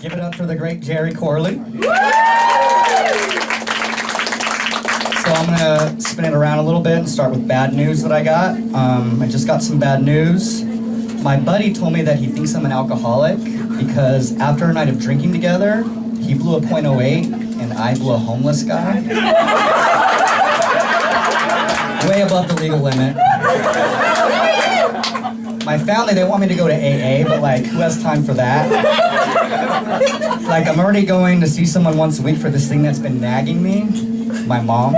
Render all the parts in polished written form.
Give it up for the great Jerry Corley. So I'm gonna spin it around a little bit and start with bad news that I got. I just got some bad news. My buddy told me that he thinks I'm an alcoholic because after a night of drinking together, he blew a .08 and I blew a homeless guy. Way above the legal limit. My family, they want me to go to AA, but like, who has time for that? Like, I'm already going to see someone once a week for this thing that's been nagging me. My mom.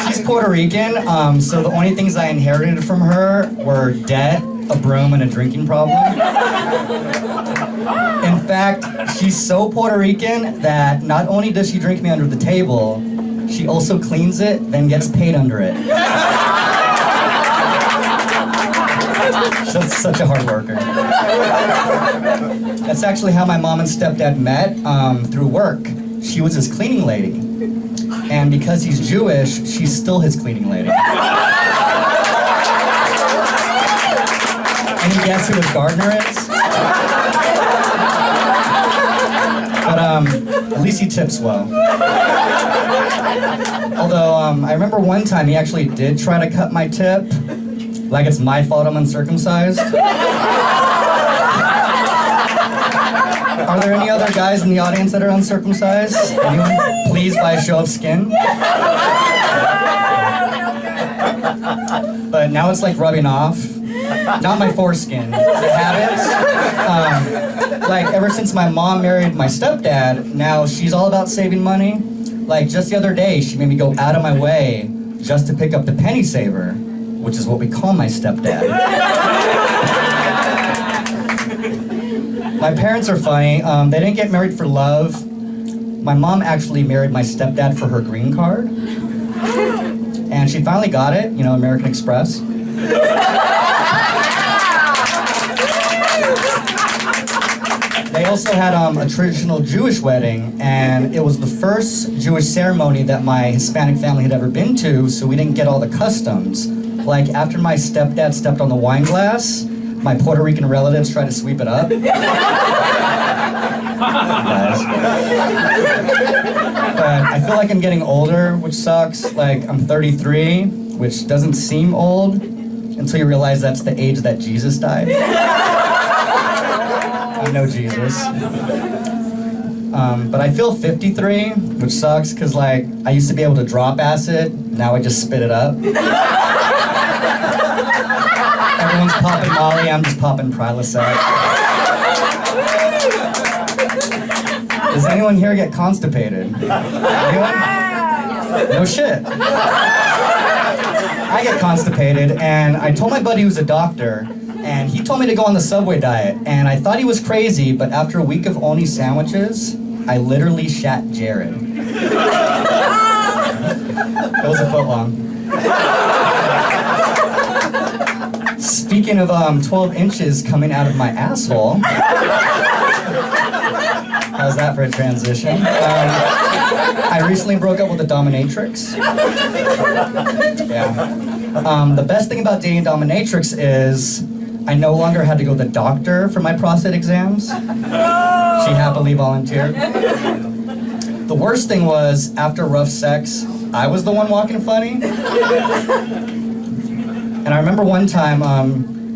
She's Puerto Rican, so the only things I inherited from her were debt, a broom, and a drinking problem. In fact, she's so Puerto Rican that not only does she drink me under the table, she also cleans it, then gets paid under it. She's such a hard worker. That's actually how my mom and stepdad met, through work. She was his cleaning lady. And because he's Jewish, she's still his cleaning lady. Any guess who his gardener is? But at least he tips well. Although I remember one time he actually did try to cut my tip, like it's my fault I'm uncircumcised. Are there any other guys in the audience that are uncircumcised? Anyone? Please, by a show of skin. But now it's like rubbing off. Not my foreskin, the habits. Like ever since my mom married my stepdad, now she's all about saving money. Like just the other day, she made me go out of my way just to pick up the penny saver, which is what we call my stepdad. My parents are funny. They didn't get married for love. My mom actually married my stepdad for her green card. And she finally got it, you know, American Express. They also had a traditional Jewish wedding, and it was the first Jewish ceremony that my Hispanic family had ever been to, so we didn't get all the customs. Like, after my stepdad stepped on the wine glass, my Puerto Rican relatives tried to sweep it up. But I feel like I'm getting older, which sucks. Like, I'm 33, which doesn't seem old until you realize that's the age that Jesus died. I know Jesus. But I feel 53, which sucks, because like, I used to be able to drop acid, now I just spit it up. Everyone's popping Molly, I'm just popping Prilosec. Does anyone here get constipated? Anyone? No shit. I get constipated, and I told my buddy who's a doctor, and he told me to go on the Subway diet, and I thought he was crazy, but after a week of only sandwiches, I literally shat Jared. That was a foot long. Speaking of 12 inches coming out of my asshole, how's that for a transition? I recently broke up with a dominatrix. Yeah. The best thing about dating dominatrix is I no longer had to go to the doctor for my prostate exams. She happily volunteered. The worst thing was, after rough sex, I was the one walking funny. And I remember one time,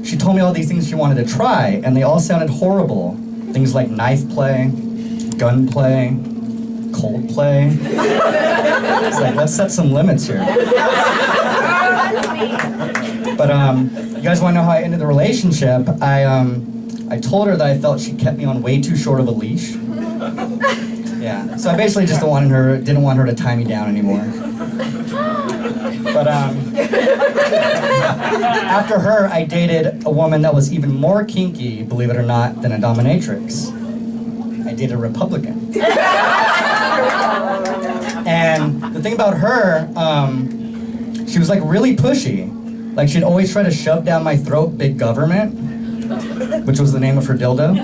she told me all these things she wanted to try, and they all sounded horrible. Things like knife play, gun play, cold play. It's like, let's set some limits here. But you guys want to know how I ended the relationship? I told her that I felt she kept me on way too short of a leash. Yeah, so I basically just didn't want her to tie me down anymore. But after her, I dated a woman that was even more kinky, believe it or not, than a dominatrix. I dated a Republican. And the thing about her, she was like really pushy. Like she'd always try to shove down my throat big government, which was the name of her dildo.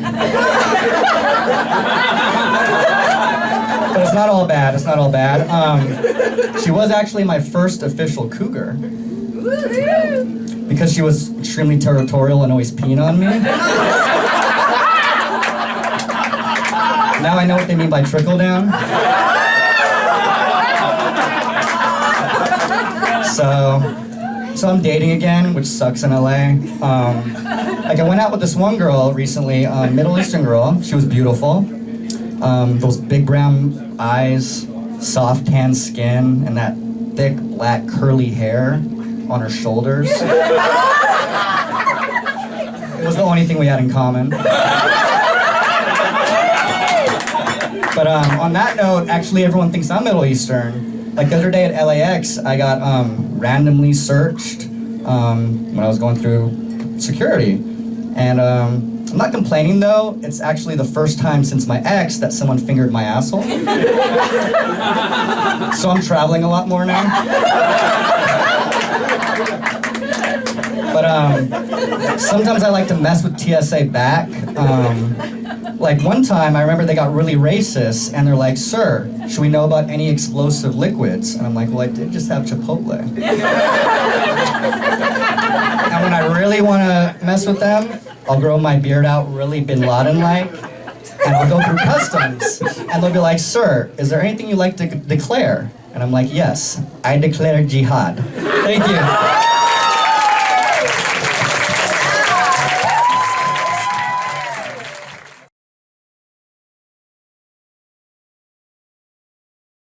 But it's not all bad, it's not all bad. She was actually my first official cougar. because she was extremely territorial and always peeing on me. Now I know what they mean by trickle down. So I'm dating again, which sucks in LA. Like I went out with this one girl recently, Middle Eastern girl. She was beautiful. Those big brown eyes, soft tan skin, and that thick black curly hair on her shoulders. It was the only thing we had in common. But on that note, actually everyone thinks I'm Middle Eastern. Like the other day at LAX, I got randomly searched when I was going through security. And I'm not complaining though, it's actually the first time since my ex that someone fingered my asshole. So I'm traveling a lot more now. But sometimes I like to mess with TSA back. Like one time, I remember they got really racist, and they're like, "Sir, should we know about any explosive liquids?" And I'm like, "Well, I did just have Chipotle." And when I really want to mess with them, I'll grow my beard out really Bin Laden-like, and I'll go through customs, and they'll be like, "Sir, is there anything you'd like to declare?" And I'm like, "Yes, I declare jihad." Thank you.